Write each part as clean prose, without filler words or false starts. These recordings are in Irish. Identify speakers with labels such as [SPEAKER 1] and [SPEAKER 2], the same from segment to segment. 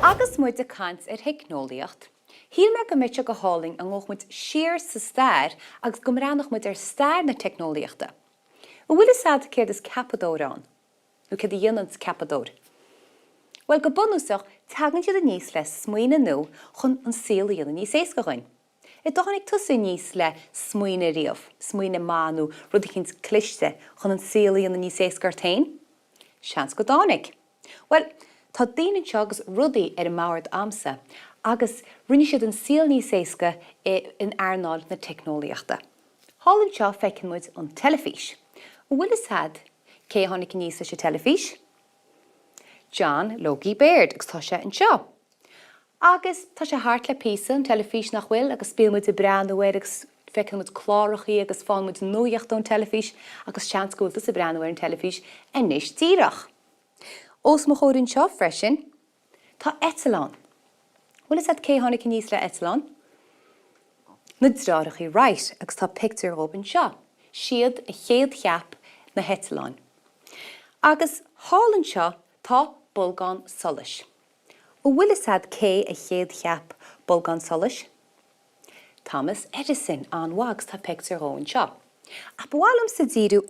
[SPEAKER 1] Agus muid a cant technoliacht. Híl me go mitse go háling an ngóch muid siar sa stair agus go mránach muid stair na technoliachta. Bhfuil is sad céir is capadór an. Nu céir dhéanans capadór. Wel go bonúsach tagan siad a níos le smuoine nó chun an síl dhéana níos éascachain. I dóchanig tusa níos le smuoine riamh, smuoine máú rud chins cliste chun an síl dhéana níos éascartain. Seans go dánig. Wel, tá daoine teagus rudaí ar an mabhart amsa, agus rinne siad an síl níos éasca in airnáil na technoliachta. Hálann seo feiceann muid an telefís. Bhfuil is sad cé tháinig níos sé telefís? John Logie Baird agus tá sé an seo. Agus tá sé thart le písa an telefís nach bhfuil agus spíal muid i brean bhfuir agus feiceann muid chlárachaí agus fáin muid nuacht an telefís agus seans go bhfuil sa brean bhfuir an telefís a níos tíreach. Os mo chóirinn seo freisin, tá etalán. Bhfuil is cé tháinig níos le etalán? Na drárachaí right agus tá picture open seo. Siad a chéad cheap na etalán. Agus hálann seo tá bolgán solis. Bhfuil is cé a chéad cheap bolgán solis? Thomas Edison an wags tá picture open seo. A bhálam sa díú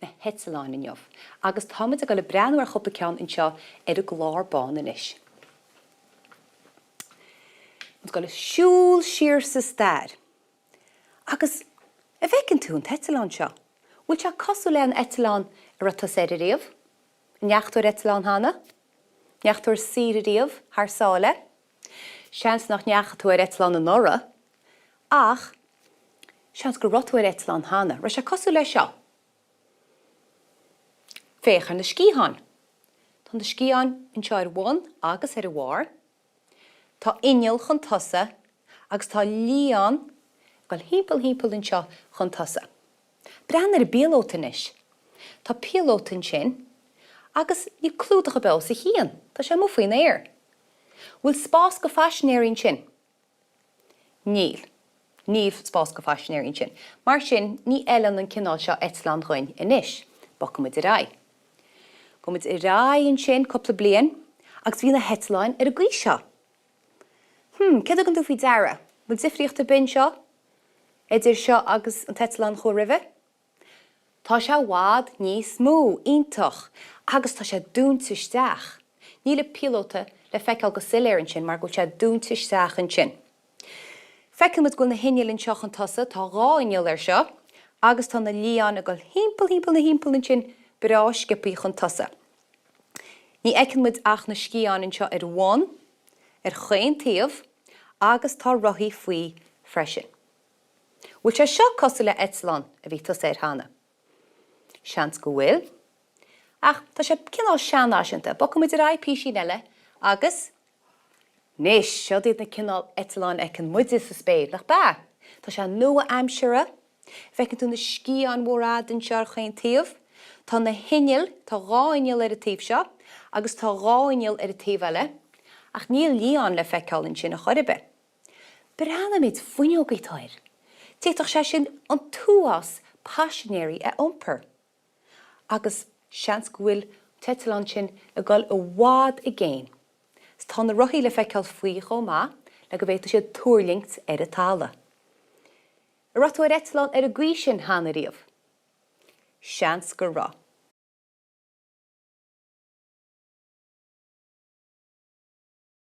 [SPEAKER 1] na hetsaláin inniuh, agus táid a go le breanúar choppa ceann in seo a glár bán inis. Mas go le siúil siar sa stair. Agus a bhecinn tú an hetsaláin seo. Bhfuil se cosú le an etalán ar a tosair a riamh? Neachtar etalán hána? Neachtar sír a riamh, thar sála? Seans nach neachtar etalán an nora? Ach, seans go rotúir etalán hána, ra se cosú le seo. Féchar na scíán. Tá na scíán in seo ar bhain agus ar a bhár. Tá inneal chun tosa agus tá líán gal hímpel in seo chun tosa. Brean ar a bíalóta inis. Tá píalóta sin agus ní clúdach a bell sa hían. Tá sé mo faoin éir. Bhfuil spás go fashionéirín sin? Níl. Níl spás go fashionéirín sin. Mar sin, ní eilean an cinál seo etalán chuin inis. Ba go muid i rá. Go muid i rá in sin coppla blian, agus bhí na hetalain ar a gcuí seo. Céad an tú fí deara? Bhfuil difriocht a bin seo? Idir seo agus an hetalain chó ribh? Tá se bhád níos mó, iontoch, agus tá sé dúntisteach. Ní le pílóta le feiceáil go siléir sin, mar go sé dúntisteach an sin. Feiceann muid go na hinneal in seo an tosa, tá ráinneal ar seo, agus tá na líán a go hímpel in sin brá scipaí chun tosa. Ní eicinn muid ach na scíán in seo ar bhain, ar chaon taobh, agus tá rothaí faoi freisin. Bhfuil sé seo cosú le etalán a bhí tosa ar hána. Seans go bhfuil. Ach, tá sé cinál sean áisinta, ba go muid ar písí eile, agus Nis, seo dad na cinál etalán ag an muide sa spéid nach ba. Tá sé nua aimseire, feiceann tú na scíán mórrád in seo chaon taobh, tá na hinneal, tá ráinneal ar a taobh seo, agus tá ráinneal ar a taobh eile, ach níl líán le feiceáil in sin a choribbe. Breanna míid fuinneogaí táir. Téach sé sin an túás passionéirí a iompar. Agus seans go bhfuil tetalán sin a gáil a bhád a géin. Tá na rothaí le feiceáil faoi chomh maith le go bhfuil siad tuairlingt ar a tála. A ratú ar etalán ar a gcuí sin hána riamh. Seans go rá.